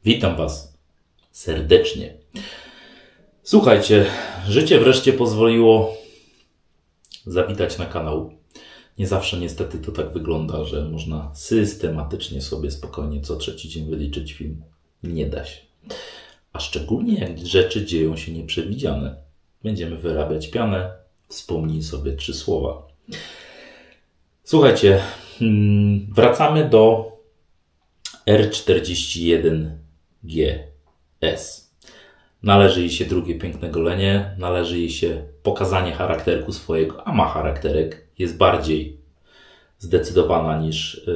Witam Was serdecznie. Słuchajcie, życie wreszcie pozwoliło zawitać na kanał. Nie zawsze niestety to tak wygląda, że można systematycznie sobie spokojnie co trzeci dzień wyliczyć film. Nie da się. A szczególnie jak rzeczy dzieją się nieprzewidziane. Będziemy wyrabiać pianę. Wspomnij sobie 3 słowa. Słuchajcie, wracamy do R41GS. Należy jej się drugie piękne golenie, należy jej się pokazanie charakterku swojego, a ma charakterek, jest bardziej zdecydowana niż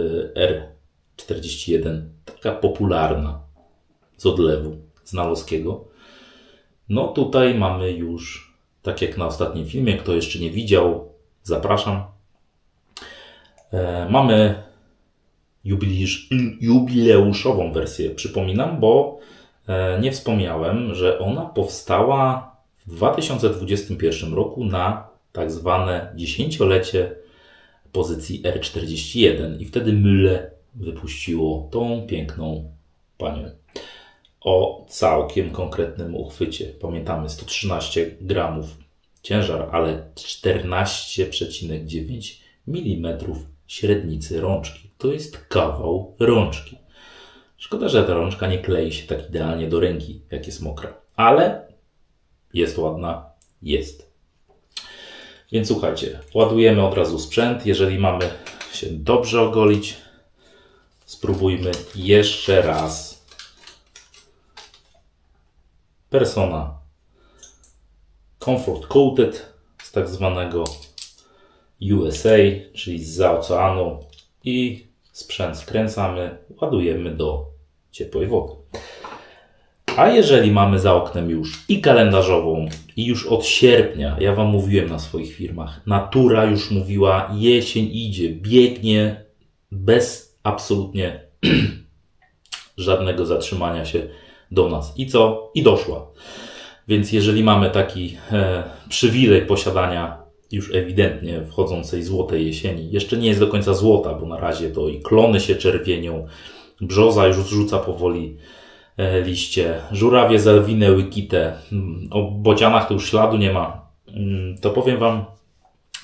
R41, taka popularna z odlewu, z Nalowskiego. No tutaj mamy już, tak jak na ostatnim filmie, kto jeszcze nie widział, zapraszam. Mamy jubileuszową wersję, przypominam, bo nie wspomniałem, że ona powstała w 2021 roku na tak zwane 10-lecie pozycji R41 i wtedy Müller wypuściło tą piękną panią o całkiem konkretnym uchwycie. Pamiętamy, 113 gramów ciężar, ale 14,9 mm średnicy rączki. To jest kawał rączki. Szkoda, że ta rączka nie klei się tak idealnie do ręki, jak jest mokra. Ale jest ładna, jest. Więc słuchajcie, ładujemy od razu sprzęt. Jeżeli mamy się dobrze ogolić, spróbujmy jeszcze raz. Persona Comfort Coated z tak zwanego USA, czyli zza oceanu, i sprzęt skręcamy, ładujemy do ciepłej wody. A jeżeli mamy za oknem już i kalendarzową, i już od sierpnia, ja Wam mówiłem na swoich filmach, natura już mówiła, jesień idzie, biegnie bez absolutnie żadnego zatrzymania się do nas. I co? I doszła. Więc jeżeli mamy taki przywilej posiadania już ewidentnie wchodzącej złotej jesieni, jeszcze nie jest do końca złota, bo na razie to i klony się czerwienią, brzoza już zrzuca powoli liście, żurawie zawinęły kitę, o bocianach to już śladu nie ma, to powiem Wam,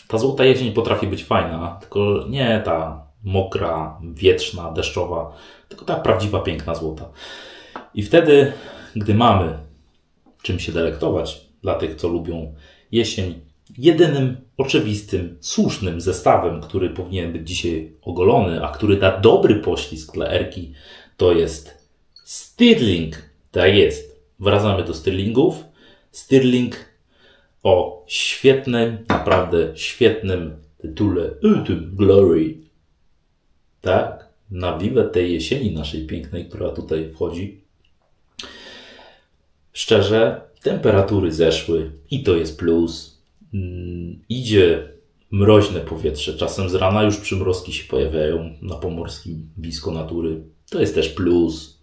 ta złota jesień potrafi być fajna, tylko nie ta mokra, wietrzna, deszczowa, tylko ta prawdziwa, piękna złota. I wtedy, gdy mamy czym się delektować dla tych, co lubią jesień, jedynym oczywistym, słusznym zestawem, który powinien być dzisiaj ogolony, a który da dobry poślizg dla erki, to jest Stirling. Tak jest. Wracamy do Stirlingów. Stirling o świetnym, naprawdę świetnym tytule Ultimate Glory. Tak? Na wiwę tej jesieni naszej pięknej, która tutaj wchodzi. Szczerze, temperatury zeszły i to jest plus. Idzie mroźne powietrze. Czasem z rana już przymrozki się pojawiają na Pomorskim, blisko natury. To jest też plus.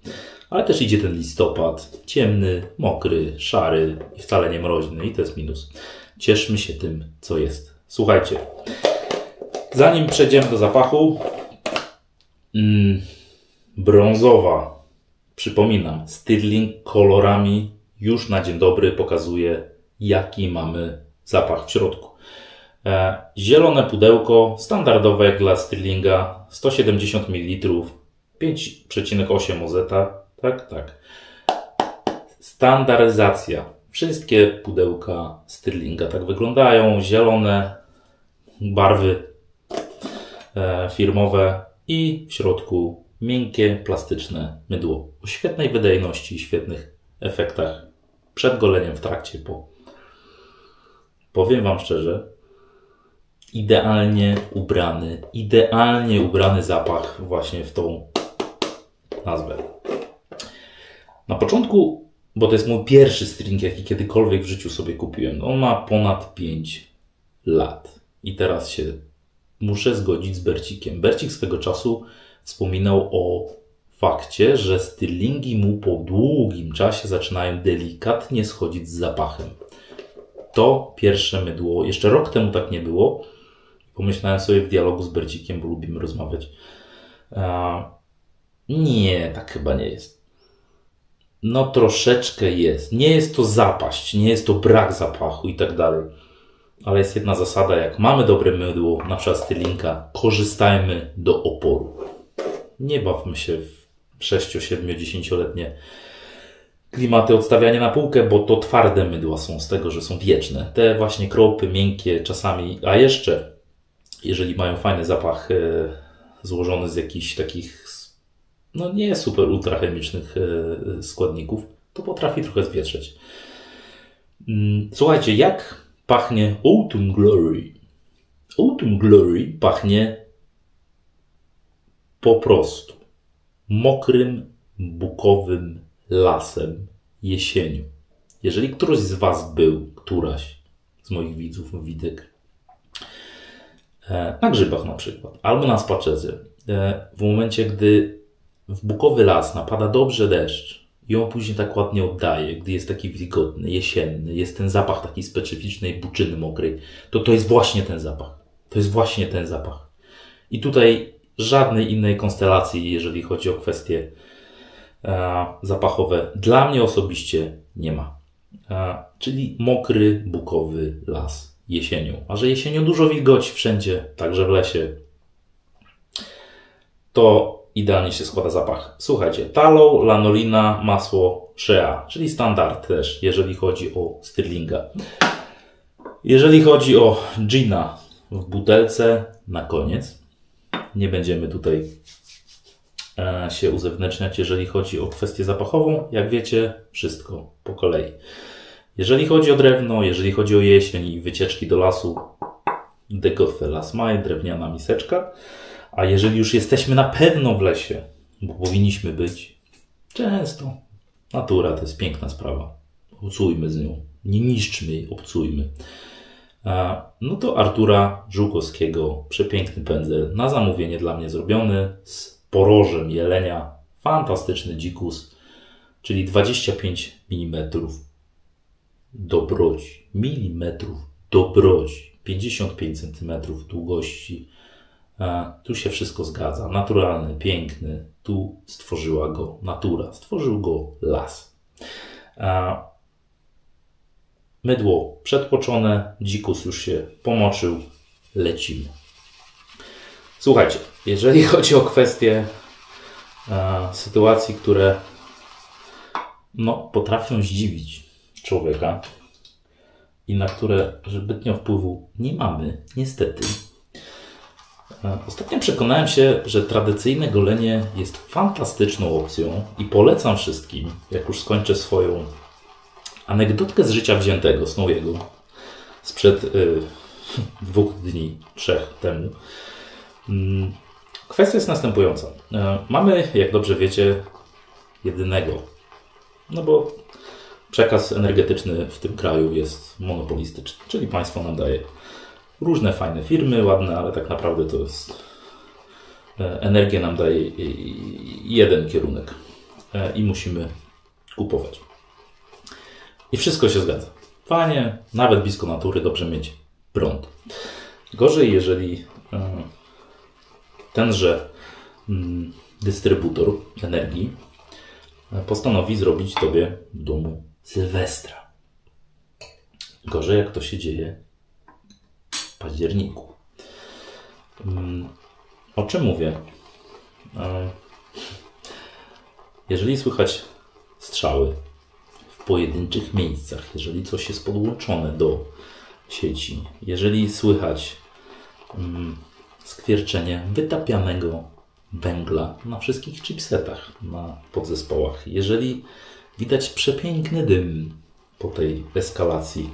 Ale też idzie ten listopad. Ciemny, mokry, szary i wcale nie mroźny. I to jest minus. Cieszmy się tym, co jest. Słuchajcie. Zanim przejdziemy do zapachu. Brązowa. Przypominam. Stirling kolorami już na dzień dobry pokazuje, jaki mamy zapach w środku. Zielone pudełko, standardowe jak dla Stirlinga, 170 ml, 5,8 OZ. Tak, tak. Standaryzacja. Wszystkie pudełka Stirlinga tak wyglądają. Zielone, barwy firmowe i w środku miękkie, plastyczne mydło. O świetnej wydajności i świetnych efektach przed goleniem, w trakcie, po. Powiem Wam szczerze, idealnie ubrany zapach właśnie w tą nazwę. Na początku, bo to jest mój pierwszy string, jaki kiedykolwiek w życiu sobie kupiłem. On ma ponad 5 lat. I teraz się muszę zgodzić z Bercikiem. Bercik swego czasu wspominał o fakcie, że Stirlingi mu po długim czasie zaczynają delikatnie schodzić z zapachem. To pierwsze mydło, jeszcze rok temu tak nie było. Pomyślałem sobie w dialogu z Bercikiem, bo lubimy rozmawiać. Nie, tak chyba nie jest. no troszeczkę jest. Nie jest to zapaść, nie jest to brak zapachu i tak dalej. Ale jest jedna zasada, jak mamy dobre mydło, na przykład Stirlinga, korzystajmy do oporu. Nie bawmy się w 6, 7, 10-letnie klimaty odstawiania na półkę, bo to twarde mydła są z tego, że są wieczne. Te właśnie kropy, miękkie czasami, a jeszcze, jeżeli mają fajny zapach złożony z jakichś takich, no nie super ultrachemicznych składników, to potrafi trochę zwietrzeć. Słuchajcie, jak pachnie Autumn Glory? Autumn Glory pachnie po prostu mokrym, bukowym lasem jesienią. Jeżeli któryś z Was był, któraś z moich widzów, widek, na grzybach na przykład, albo na spacerze, w momencie, gdy w bukowy las napada dobrze deszcz i on później tak ładnie oddaje, gdy jest taki wilgotny, jesienny, jest ten zapach taki specyficznej buczyny mokrej, to jest właśnie ten zapach. To jest właśnie ten zapach. I tutaj żadnej innej konstelacji, jeżeli chodzi o kwestie zapachowe, dla mnie osobiście nie ma. Czyli mokry, bukowy las jesienią. A że jesienią dużo wilgoci wszędzie, także w lesie, to idealnie się składa zapach. Słuchajcie, tallow, lanolina, masło shea, czyli standard też, jeżeli chodzi o Stirlinga. Jeżeli chodzi o gina w butelce, na koniec. Nie będziemy tutaj się uzewnętrzniać, jeżeli chodzi o kwestię zapachową. Jak wiecie, wszystko po kolei. Jeżeli chodzi o drewno, jeżeli chodzi o jesień i wycieczki do lasu, Decote Las Maille, drewniana miseczka. A jeżeli już jesteśmy na pewno w lesie, bo powinniśmy być, często natura to jest piękna sprawa. Obcujmy z nią. Nie niszczmy jej, obcujmy. No to Artura Żółkowskiego, przepiękny pędzel, na zamówienie dla mnie zrobiony, z porożem jelenia, fantastyczny dzikus, czyli 25 mm dobroci, milimetrów dobroci, 55 cm długości. Tu się wszystko zgadza. Naturalny, piękny. Tu stworzyła go natura. Stworzył go las. Mydło przedtłoczone. Dzikus już się pomoczył. Lecimy. Słuchajcie, jeżeli chodzi o kwestie sytuacji, które potrafią zdziwić człowieka i na które zbytnio wpływu nie mamy, niestety. Ostatnio przekonałem się, że tradycyjne golenie jest fantastyczną opcją i polecam wszystkim, jak już skończę swoją anegdotkę z życia wziętego, Snowiego, sprzed 2 dni, 3 temu. Kwestia jest następująca. Mamy, jak dobrze wiecie, jedynego, bo przekaz energetyczny w tym kraju jest monopolistyczny, czyli państwo nam daje różne fajne firmy, ładne, ale tak naprawdę to jest energię nam daje jeden kierunek i musimy kupować. I wszystko się zgadza. Fajnie, nawet blisko natury, dobrze mieć prąd. Gorzej, jeżeli tenże dystrybutor energii postanowi zrobić Tobie w domu Sylwestra. Gorzej, jak to się dzieje w październiku. O czym mówię? Jeżeli słychać strzały w pojedynczych miejscach, jeżeli coś jest podłączone do sieci, jeżeli słychać skwierczenie wytapianego węgla na wszystkich chipsetach, na podzespołach, jeżeli widać przepiękny dym po tej eskalacji,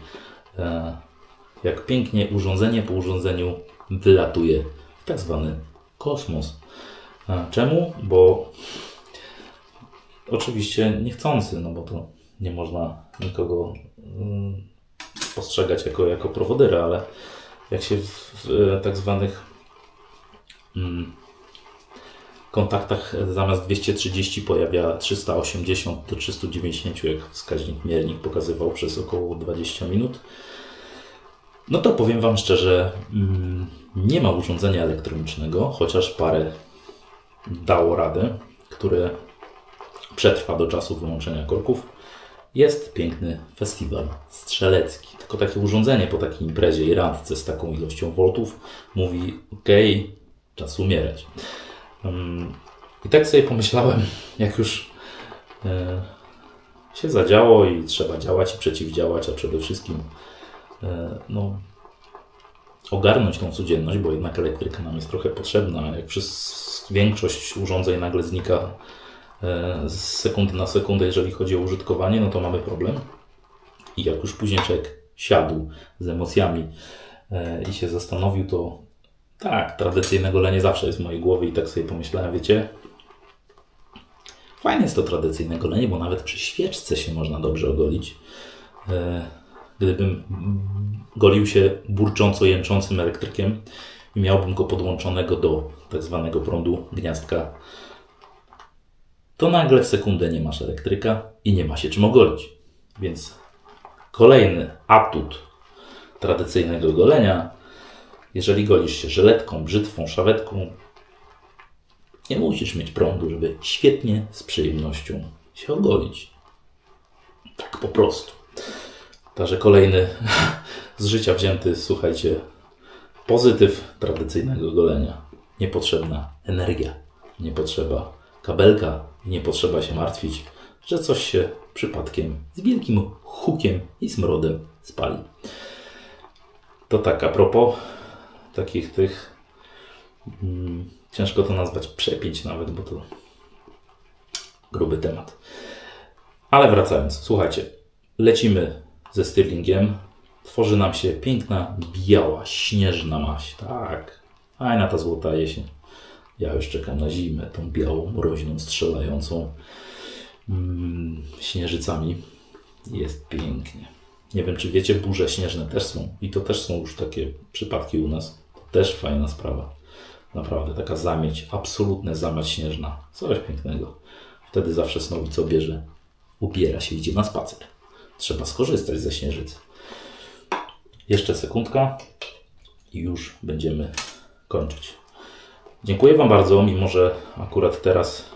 jak pięknie urządzenie po urządzeniu wylatuje w tak zwany kosmos. Czemu? Bo oczywiście niechcący, bo to nie można nikogo postrzegać jako prowodera, ale jak się w tak zwanych kontaktach zamiast 230 pojawia 380 do 390, jak wskaźnik miernik pokazywał przez około 20 minut, no to powiem Wam szczerze, nie ma urządzenia elektronicznego, chociaż parę dało radę, które przetrwa do czasu wyłączenia korków, jest piękny festiwal strzelecki. Tylko takie urządzenie po takiej imprezie i randce z taką ilością voltów mówi: okej, czas umierać. I tak sobie pomyślałem, jak już się zadziało i trzeba działać i przeciwdziałać, a przede wszystkim ogarnąć tą codzienność, bo jednak elektryka nam jest trochę potrzebna. Jak przez większość urządzeń nagle znika z sekundy na sekundę, jeżeli chodzi o użytkowanie, no to mamy problem. I jak już później człowiek siadł z emocjami i się zastanowił, to tak, tradycyjne golenie zawsze jest w mojej głowie i tak sobie pomyślałem, wiecie, fajne jest to tradycyjne golenie, bo nawet przy świeczce się można dobrze ogolić. Gdybym golił się burcząco jęczącym elektrykiem i miałbym go podłączonego do tak zwanego prądu gniazdka, to nagle w sekundę nie masz elektryka i nie ma się czym ogolić. Więc kolejny atut tradycyjnego golenia: jeżeli golisz się żyletką, brzytwą, szawetką, nie musisz mieć prądu, żeby świetnie, z przyjemnością się ogolić. Tak po prostu. Także kolejny z życia wzięty, słuchajcie, pozytyw tradycyjnego golenia. Niepotrzebna energia, nie potrzeba kabelka i nie potrzeba się martwić, że coś się przypadkiem z wielkim hukiem i smrodem spali. To tak a propos takich tych, ciężko to nazwać przepięć nawet, bo to gruby temat. Ale wracając, słuchajcie, lecimy ze Stirlingiem. Tworzy nam się piękna, biała, śnieżna maść. Tak, fajna ta złota jesień. Ja już czekam na zimę, tą białą, mroźną, strzelającą śnieżycami. Jest pięknie. Nie wiem, czy wiecie, burze śnieżne też są. I to też są już takie przypadki u nas. To też fajna sprawa. Naprawdę, taka zamieć, absolutna zamieć śnieżna. Coś pięknego. Wtedy zawsze Snowy co bierze? Ubiera się, idzie na spacer. Trzeba skorzystać ze śnieżycy. Jeszcze sekundka i już będziemy kończyć. Dziękuję Wam bardzo, mimo że akurat teraz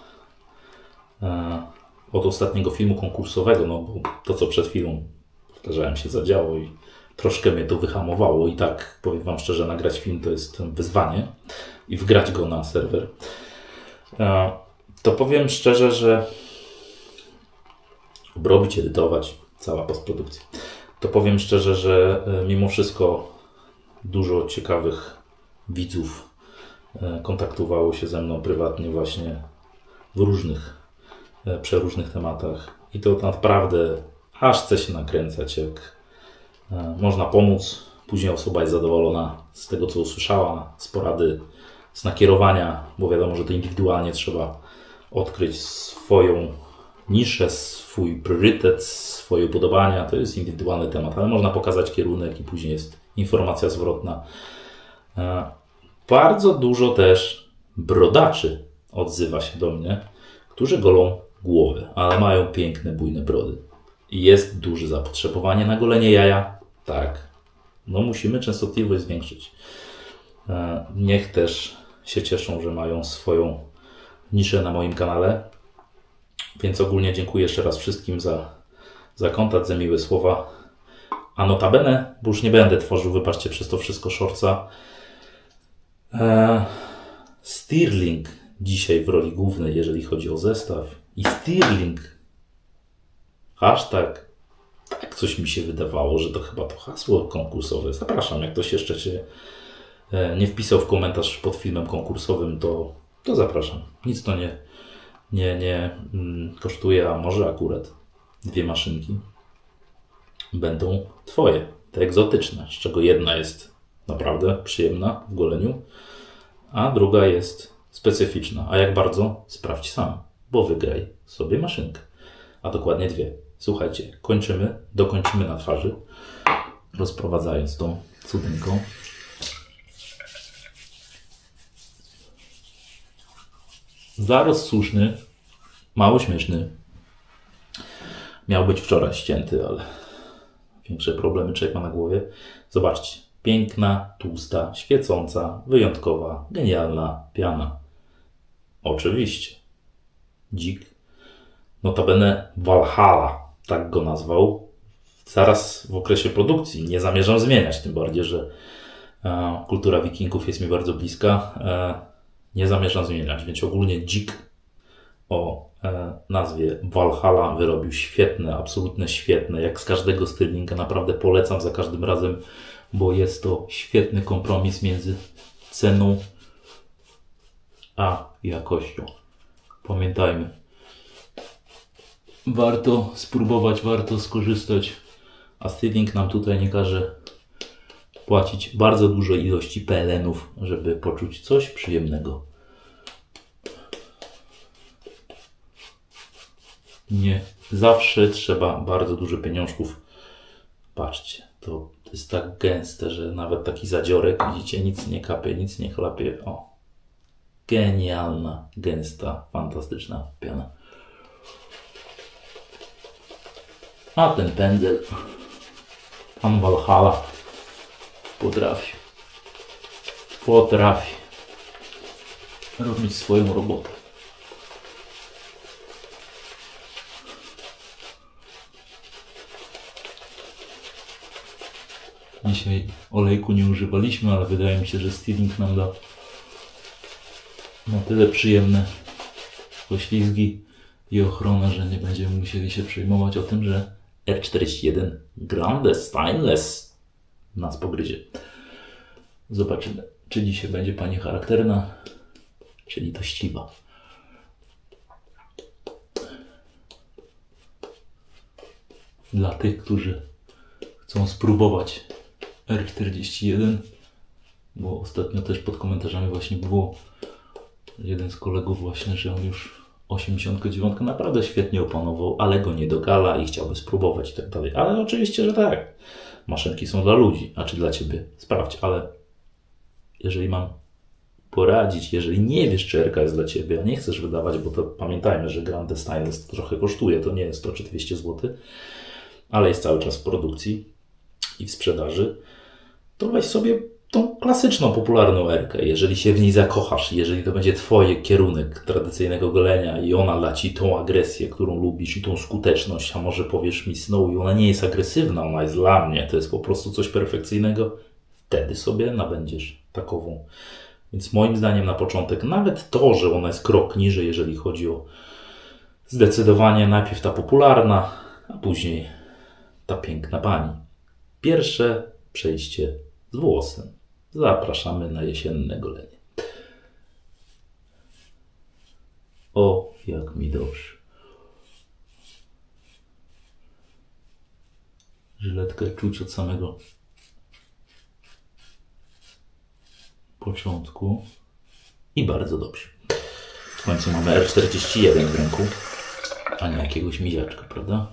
od ostatniego filmu konkursowego, no bo to co przed chwilą powtarzałem się zadziało i troszkę mnie to wyhamowało i tak powiem Wam szczerze, nagrać film to jest wyzwanie i wgrać go na serwer. To powiem szczerze, że obrobić, edytować, cała postprodukcja. To powiem szczerze, że mimo wszystko dużo ciekawych widzów kontaktowało się ze mną prywatnie właśnie w przeróżnych tematach. I to naprawdę aż chce się nakręcać, jak można pomóc. Później osoba jest zadowolona z tego, co usłyszała, z porady, z nakierowania, bo wiadomo, że to indywidualnie trzeba odkryć swoją niszę, swój priorytet, swoje upodobania. To jest indywidualny temat, ale można pokazać kierunek i później jest informacja zwrotna. Bardzo dużo też brodaczy odzywa się do mnie, którzy golą głowy, ale mają piękne, bujne brody. I jest duże zapotrzebowanie na golenie jaja? Tak. No musimy częstotliwość zwiększyć. Niech też się cieszą, że mają swoją niszę na moim kanale. Więc ogólnie dziękuję jeszcze raz wszystkim za kontakt, za miłe słowa. A notabene, bo już nie będę tworzył, wybaczcie, przez to wszystko shortsa. Stirling dzisiaj w roli głównej, jeżeli chodzi o zestaw. I Stirling. Hashtag. Tak coś mi się wydawało, że to chyba to hasło konkursowe. Zapraszam, jak ktoś jeszcze się nie wpisał w komentarz pod filmem konkursowym, to zapraszam. Nic to nie kosztuje, a może akurat 2 maszynki będą Twoje, te egzotyczne, z czego jedna jest naprawdę przyjemna w goleniu, a druga jest specyficzna. A jak bardzo? Sprawdź sam, bo wygraj sobie maszynkę, a dokładnie 2. Słuchajcie, dokończymy na twarzy, rozprowadzając tą cudynką. Zaraz słuszny, mało śmieszny. Miał być wczoraj ścięty, ale większe problemy człowiek ma na głowie. Zobaczcie, piękna, tłusta, świecąca, wyjątkowa, genialna piana. Oczywiście. Dzik Notabene Valhalla, tak go nazwał. Zaraz w okresie produkcji nie zamierzam zmieniać, tym bardziej, że kultura wikingów jest mi bardzo bliska. Nie zamierzam zmieniać, więc ogólnie Dzik o nazwie Valhalla wyrobił świetne, absolutnie świetne. Jak z każdego Stirlinga, naprawdę polecam za każdym razem, bo jest to świetny kompromis między ceną a jakością. Pamiętajmy, warto spróbować, warto skorzystać, a Stirling nam tutaj nie każe płacić bardzo dużej ilości PLN-ów, żeby poczuć coś przyjemnego. Nie zawsze trzeba bardzo dużo pieniążków. Patrzcie, to jest tak gęste, że nawet taki zadziorek, widzicie, nic nie kapie, nic nie chlapie. O, genialna, gęsta, fantastyczna piana. A ten pędzel, pan Valhalla potrafi robić swoją robotę. Dzisiaj olejku nie używaliśmy, ale wydaje mi się, że Stirling nam da na tyle przyjemne poślizgi i ochronę, że nie będziemy musieli się przejmować o tym, że R41 Grande Stainless nas pogryzie. Zobaczymy, czy dzisiaj będzie pani charakterna, czy litościwa. Dla tych, którzy chcą spróbować R41, bo ostatnio też pod komentarzami właśnie było jeden z kolegów właśnie, że on już 89 naprawdę świetnie opanował, ale go nie dogala i chciałby spróbować i tak dalej. Ale oczywiście, że tak. Maszynki są dla ludzi, a czy dla Ciebie? Sprawdź, ale jeżeli mam poradzić, jeżeli nie wiesz, czy RK jest dla Ciebie, a nie chcesz wydawać, bo to pamiętajmy, że Grande Stainless to trochę kosztuje, to nie jest to czy 200 zł, ale jest cały czas w produkcji i w sprzedaży, to weź sobie tą klasyczną, popularną erkę. Jeżeli się w niej zakochasz, jeżeli to będzie Twoje kierunek tradycyjnego golenia i ona da Ci tą agresję, którą lubisz i tą skuteczność, a może powiesz mi Snow i ona nie jest agresywna, ona jest dla mnie, to jest po prostu coś perfekcyjnego, wtedy sobie nabędziesz takową. Więc moim zdaniem na początek nawet to, że ona jest krok niżej, jeżeli chodzi o zdecydowanie najpierw ta popularna, a później ta piękna pani. Pierwsze przejście z włosem. Zapraszamy na jesienne golenie. O, jak mi dobrze. Żyletkę czuć od samego początku. I bardzo dobrze. W końcu mamy R41 w ręku, a nie jakiegoś miziaczka, prawda?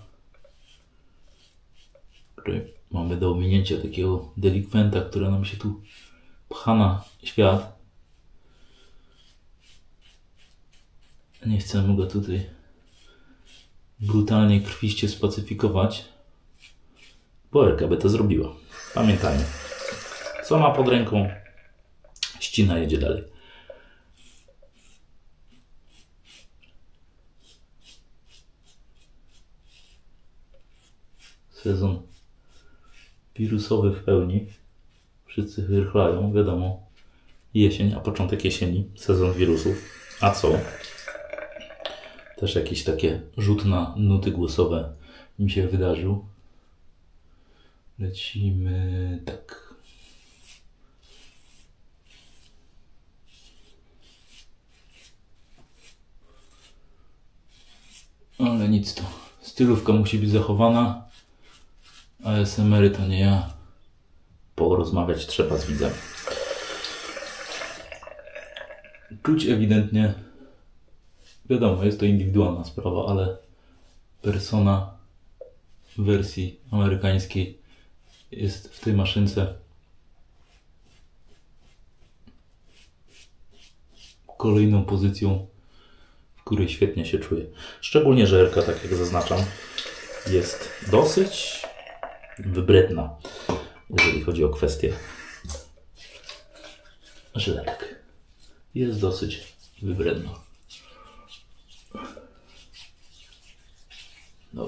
Który mamy do ominięcia takiego delikwenta, który nam się tu pcha na świat. Nie chcemy go tutaj brutalnie, krwiście spacyfikować, bo Erka by to zrobiła. Pamiętajmy, co ma pod ręką, ścina, jedzie dalej. Sezon wirusowy w pełni. Wszyscy wyrchlają, wiadomo. Jesień, a początek jesieni, sezon wirusów. A co? Też jakieś takie rzut na nuty głosowe mi się wydarzył. Lecimy tak. Ale nic to. Stylówka musi być zachowana. ASMR-y to nie ja. Porozmawiać trzeba z widzem. Czuć ewidentnie, wiadomo, jest to indywidualna sprawa, ale persona w wersji amerykańskiej jest w tej maszynce kolejną pozycją, w której świetnie się czuję. Szczególnie, że Erka, tak jak zaznaczam, jest dosyć wybredna, jeżeli chodzi o kwestię żyletek. Jest dosyć wybredna.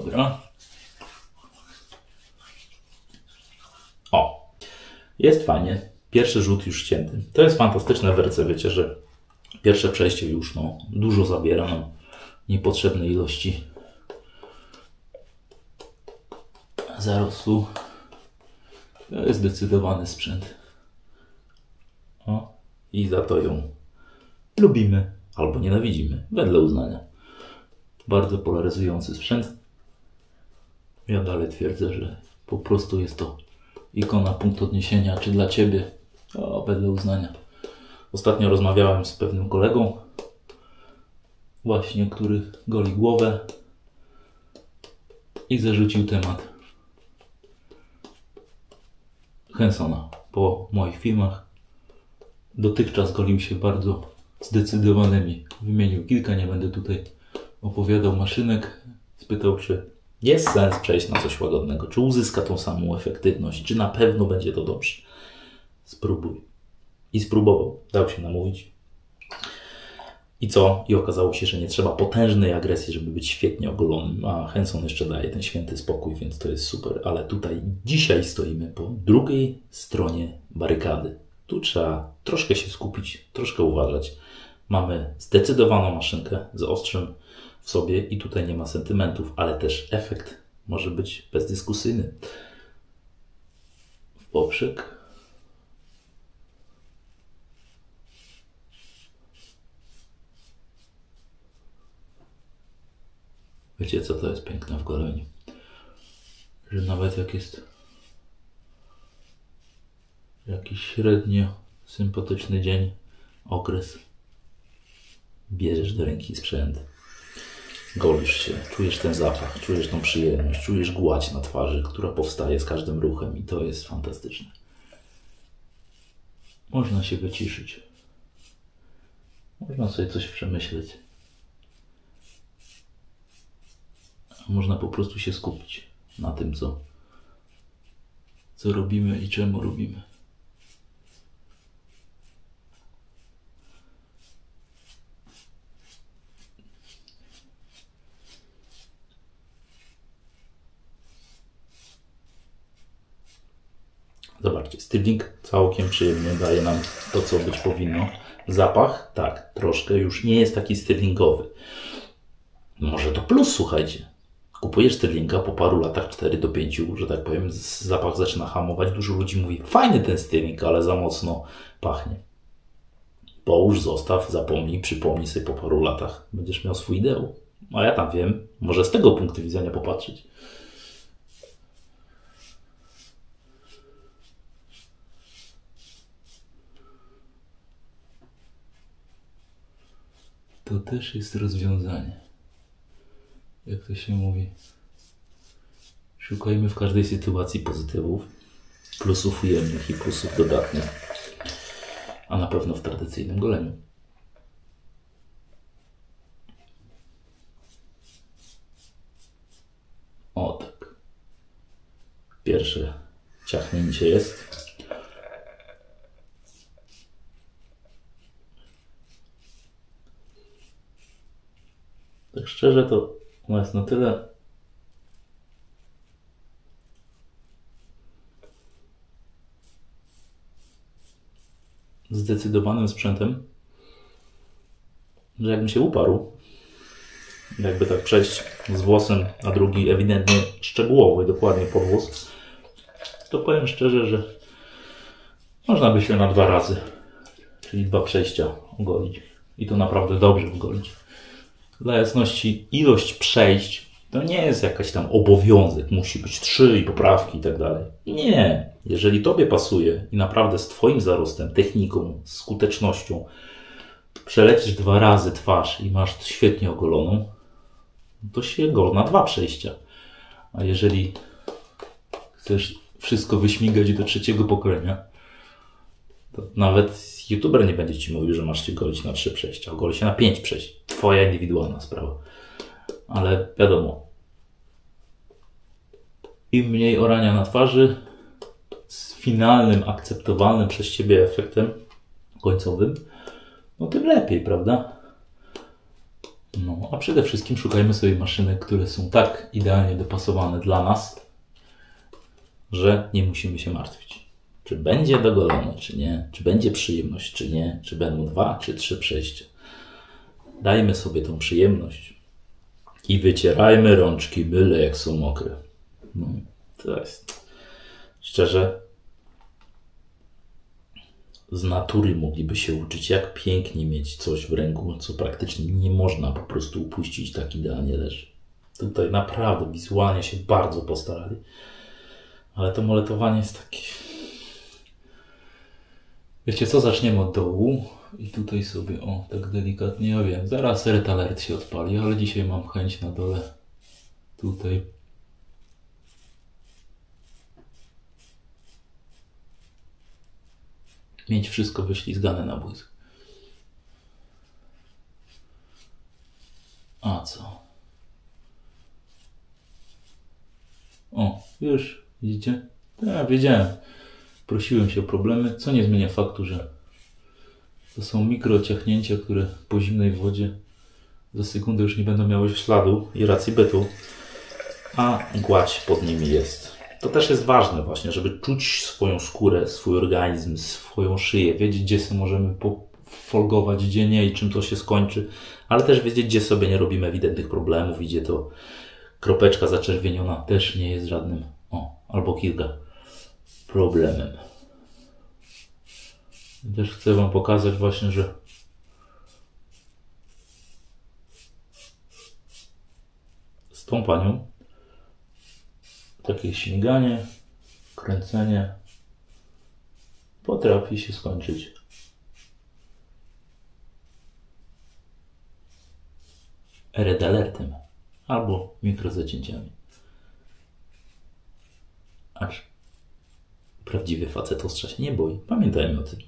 Dobra. O, jest fajnie. Pierwszy rzut już ścięty. To jest fantastyczne w RC, wiecie, że pierwsze przejście już dużo zabiera nam niepotrzebnej ilości zarostu. To jest zdecydowany sprzęt. O, i za to ją lubimy albo nienawidzimy, wedle uznania. Bardzo polaryzujący sprzęt. Ja dalej twierdzę, że po prostu jest to ikona, punkt odniesienia, czy dla Ciebie, wedle uznania. Ostatnio rozmawiałem z pewnym kolegą, właśnie, który goli głowę i zarzucił temat Hensona. Po moich filmach dotychczas golił się bardzo zdecydowanymi. Wymienił kilka, nie będę tutaj opowiadał maszynek. Spytał się, jest sens przejść na coś łagodnego? Czy uzyska tą samą efektywność? Czy na pewno będzie to dobrze? Spróbuj. I spróbował. Dał się namówić. I co? I okazało się, że nie trzeba potężnej agresji, żeby być świetnie ogolonym. A Henson jeszcze daje ten święty spokój, więc to jest super. Ale tutaj dzisiaj stoimy po drugiej stronie barykady. Tu trzeba troszkę się skupić, troszkę uważać. Mamy zdecydowaną maszynkę z ostrzem w sobie i tutaj nie ma sentymentów, ale też efekt może być bezdyskusyjny. W poprzek. Wiecie, co to jest piękne w goleniu? Że nawet jak jest jakiś średnio sympatyczny dzień, okres, bierzesz do ręki sprzęt, golisz się, czujesz ten zapach, czujesz tą przyjemność, czujesz gładź na twarzy, która powstaje z każdym ruchem i to jest fantastyczne. Można się wyciszyć. Można sobie coś przemyśleć. Można po prostu się skupić na tym, co robimy i czemu robimy. Zobaczcie, styling całkiem przyjemnie daje nam to, co być powinno. Zapach, tak, troszkę już nie jest taki stylingowy. Może to plus, słuchajcie. Kupujesz stylinga po paru latach, 4 do 5, że tak powiem, zapach zaczyna hamować. Dużo ludzi mówi, fajny ten styling, ale za mocno pachnie. Połóż, zostaw, zapomnij, przypomnij sobie po paru latach. Będziesz miał swój ideał. A ja tam wiem, może z tego punktu widzenia popatrzeć. To też jest rozwiązanie. Jak to się mówi? Szukajmy w każdej sytuacji pozytywów, plusów ujemnych i plusów dodatnych, a na pewno w tradycyjnym goleniu. O tak. Pierwsze ciachnięcie jest. Tak szczerze to ona jest na tyle zdecydowanym sprzętem, że jakbym się uparł, jakby tak przejść z włosem, a drugi ewidentnie szczegółowy, dokładnie podwłos, to powiem szczerze, że można by się na 2 razy, czyli 2 przejścia ogolić. I to naprawdę dobrze ogolić. Dla jasności, ilość przejść to nie jest jakaś tam obowiązek, musi być 3 i poprawki i tak dalej. Nie. Jeżeli Tobie pasuje i naprawdę z Twoim zarostem, techniką, skutecznością przelecisz 2 razy twarz i masz świetnie ogoloną, to się gol na 2 przejścia. A jeżeli chcesz wszystko wyśmigać do 3. pokolenia, to nawet YouTuber nie będzie Ci mówił, że masz się golić na 3 przejścia. Goli się na 5 przejść. Twoja indywidualna sprawa. Ale wiadomo, im mniej orania na twarzy z finalnym, akceptowalnym przez Ciebie efektem końcowym, no tym lepiej, prawda? No, a przede wszystkim szukajmy sobie maszynek, które są tak idealnie dopasowane dla nas, że nie musimy się martwić. Czy będzie dogolone, czy nie, czy będzie przyjemność, czy nie, czy będą 2 czy 3 przejścia. Dajmy sobie tą przyjemność i wycierajmy rączki, byle jak są mokre. No, to jest... Szczerze, z natury mogliby się uczyć, jak pięknie mieć coś w ręku, co praktycznie nie można po prostu upuścić, tak idealnie leży. Tutaj naprawdę wizualnie się bardzo postarali. Ale to moletowanie jest takie... Wiecie co, zaczniemy od dołu i tutaj sobie, o, tak delikatnie, ja wiem, zaraz red alert się odpali, ale dzisiaj mam chęć na dole, tutaj. Mieć wszystko wyślizgane na błysk. A co? O, już, widzicie? Ja wiedziałem. Prosiłem się o problemy, co nie zmienia faktu, że to są mikrociachnięcia, które po zimnej wodzie za sekundę już nie będą miały śladu i racji bytu, a gładź pod nimi jest. To też jest ważne właśnie, żeby czuć swoją skórę, swój organizm, swoją szyję, wiedzieć, gdzie sobie możemy folgować, gdzie nie i czym to się skończy, ale też wiedzieć, gdzie sobie nie robimy ewidentnych problemów, gdzie to kropeczka zaczerwieniona też nie jest żadnym, albo kilka, problemem. Też chcę Wam pokazać właśnie, że z tą panią takie śmiganie, kręcenie potrafi się skończyć red alertem albo mikrozacięciami. Aż prawdziwy facet ostrza się nie boi. Pamiętajmy o tym.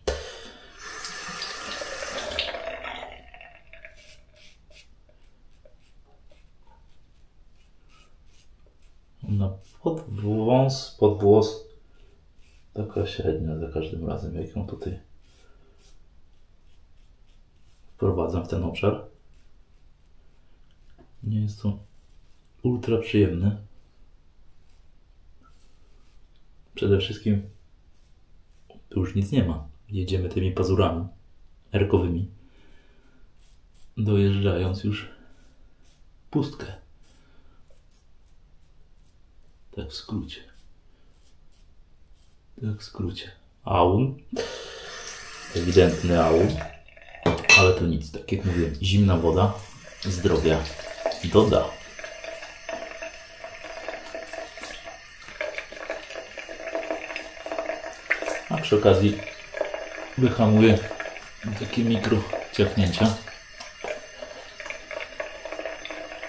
No, pod włos taka średnia za każdym razem, jak ją tutaj wprowadzam w ten obszar. Nie jest to ultra przyjemne. Przede wszystkim tu już nic nie ma. Jedziemy tymi pazurami erkowymi, dojeżdżając już pustkę. Tak w skrócie. Tak w skrócie. Aum. Ewidentny aum. Ale to nic. Tak jak mówię, zimna woda zdrowia doda. A przy okazji wyhamuję takie mikro ciachnięcia.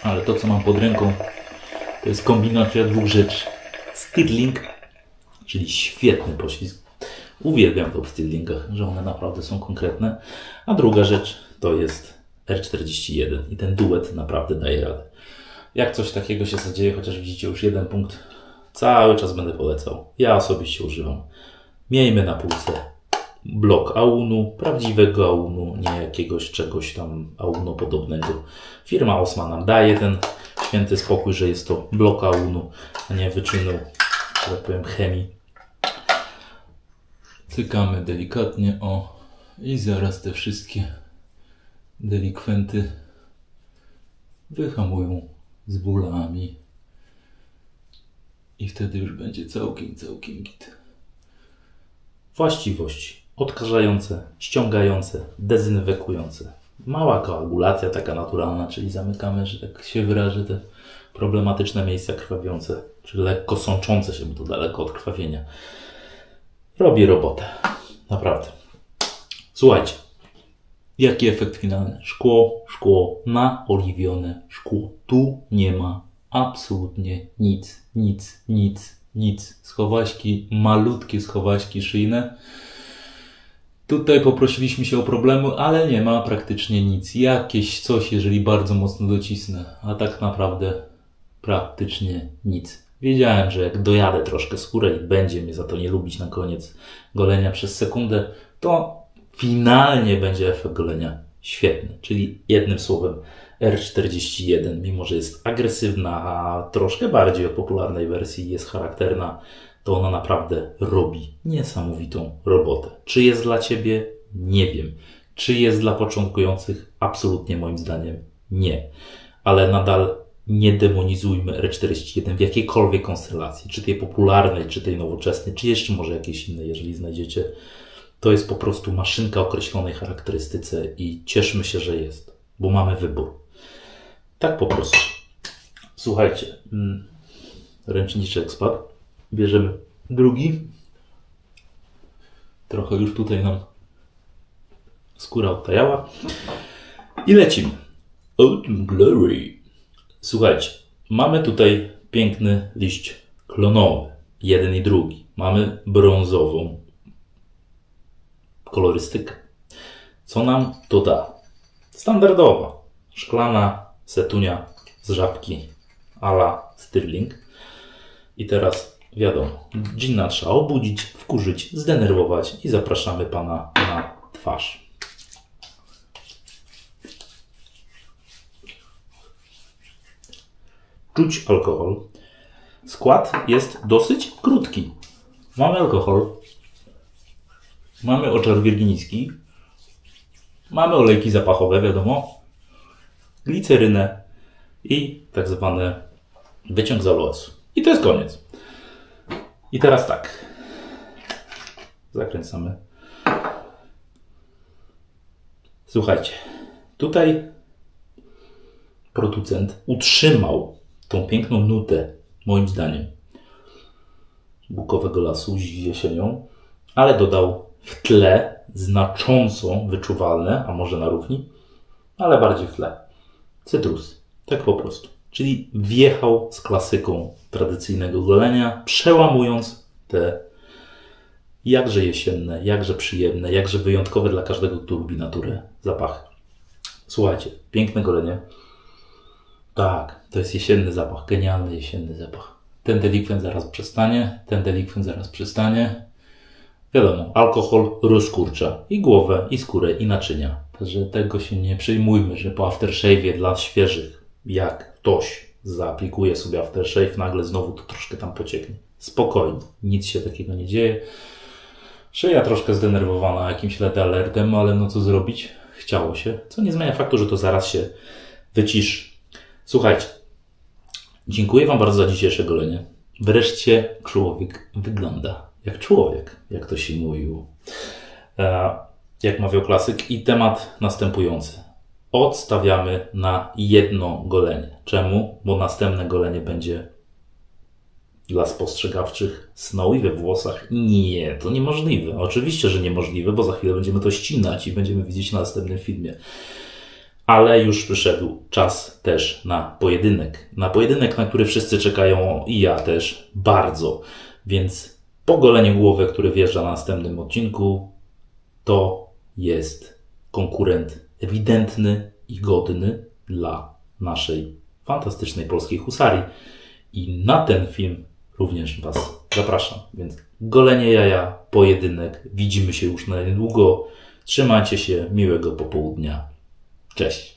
Ale to, co mam pod ręką, to jest kombinacja dwóch rzeczy. Stirling, czyli świetny poślizg. Uwielbiam to w stirlingach, że one naprawdę są konkretne. A druga rzecz to jest R41 i ten duet naprawdę daje radę. Jak coś takiego się zadzieje, chociaż widzicie już jeden punkt, cały czas będę polecał. Ja osobiście używam. Miejmy na półce blok Aunu, prawdziwego Aunu, nie jakiegoś czegoś tam Aunu podobnego. Firma Osma nam daje ten święty spokój, że jest to blok Aunu, a nie wyczynu, że tak powiem, chemii. Cykamy delikatnie, i zaraz te wszystkie delikwenty wyhamują z bólami i wtedy już będzie całkiem git. Właściwości odkażające, ściągające, dezynfekujące. Mała koagulacja taka naturalna, czyli zamykamy, że tak się wyrażę, te problematyczne miejsca krwawiące, czy lekko sączące się, bo to daleko od krwawienia. Robi robotę. Naprawdę. Słuchajcie. Jaki efekt finalny? Szkło, naoliwione szkło. Tu nie ma absolutnie nic. Schowaśki, malutkie schowaśki szyjne. Tutaj poprosiliśmy się o problemy, ale nie ma praktycznie nic. Jakieś coś, jeżeli bardzo mocno docisnę, a tak naprawdę praktycznie nic. Wiedziałem, że jak dojadę troszkę skórę i będzie mnie za to nie lubić na koniec golenia przez sekundę, to finalnie będzie efekt golenia świetny. Czyli jednym słowem R41, mimo że jest agresywna, a troszkę bardziej od popularnej wersji jest charakterna, to ona naprawdę robi niesamowitą robotę. Czy jest dla Ciebie? Nie wiem. Czy jest dla początkujących? Absolutnie moim zdaniem nie. Ale nadal nie demonizujmy R41 w jakiejkolwiek konstelacji, czy tej popularnej, czy tej nowoczesnej, czy jeszcze może jakiejś innej, jeżeli znajdziecie. To jest po prostu maszynka o określonej charakterystyce i cieszmy się, że jest, bo mamy wybór. Tak po prostu. Słuchajcie, ręczniczek spadł. Bierzemy drugi. Trochę już tutaj nam skóra odtajała. I lecimy. Autumn Glory. Słuchajcie, mamy tutaj piękny liść klonowy. Jeden i drugi. Mamy brązową kolorystykę. Co nam to da? Standardowa. Szklana setunia z żabki a la Stirling. I teraz wiadomo, dżina trzeba obudzić, wkurzyć, zdenerwować i zapraszamy pana na twarz. Czuć alkohol. Skład jest dosyć krótki. Mamy alkohol, mamy oczar wirgiński, mamy olejki zapachowe, wiadomo, glicerynę i tak zwany wyciąg z aloesu. I to jest koniec. I teraz tak. Zakręcamy. Słuchajcie, tutaj producent utrzymał tą piękną nutę, moim zdaniem, bukowego lasu z jesienią, ale dodał w tle znacząco wyczuwalne, a może na równi, ale bardziej w tle, cytrusy. Tak po prostu. Czyli wjechał z klasyką tradycyjnego golenia, przełamując te jakże jesienne, jakże przyjemne, jakże wyjątkowe dla każdego, kto lubi naturę, zapachy. Słuchajcie, piękne golenie. Tak, to jest jesienny zapach, genialny jesienny zapach. Ten delikwent zaraz przestanie, ten delikwent zaraz przestanie. Wiadomo, alkohol rozkurcza i głowę, i skórę, i naczynia. Także tego się nie przejmujmy, że po aftershave'ie dla świeżych, jak ktoś zaaplikuje sobie aftershave, nagle znowu to troszkę tam pocieknie. Spokojnie, nic się takiego nie dzieje. Szyja troszkę zdenerwowana jakimś LED alertem, ale no co zrobić? Chciało się. Co nie zmienia faktu, że to zaraz się wyciszy. Słuchajcie, dziękuję Wam bardzo za dzisiejsze golenie. Wreszcie człowiek wygląda jak człowiek, jak to się mówiło. Jak mawiał klasyk. I temat następujący. Odstawiamy na jedno golenie. Czemu? Bo następne golenie będzie dla spostrzegawczych snowy we włosach. Nie, to niemożliwe. Oczywiście, że niemożliwe, bo za chwilę będziemy to ścinać i będziemy widzieć na następnym filmie. Ale już przyszedł czas też na pojedynek. Na pojedynek, na który wszyscy czekają i ja też bardzo. Więc po goleniu głowy, który wjeżdża na następnym odcinku, to jest konkurent ewidentny i godny dla naszej fantastycznej polskiej husarii. I na ten film również Was zapraszam. Więc golenie jaja, pojedynek. Widzimy się już na niedługo. Trzymajcie się, miłego popołudnia. Cześć.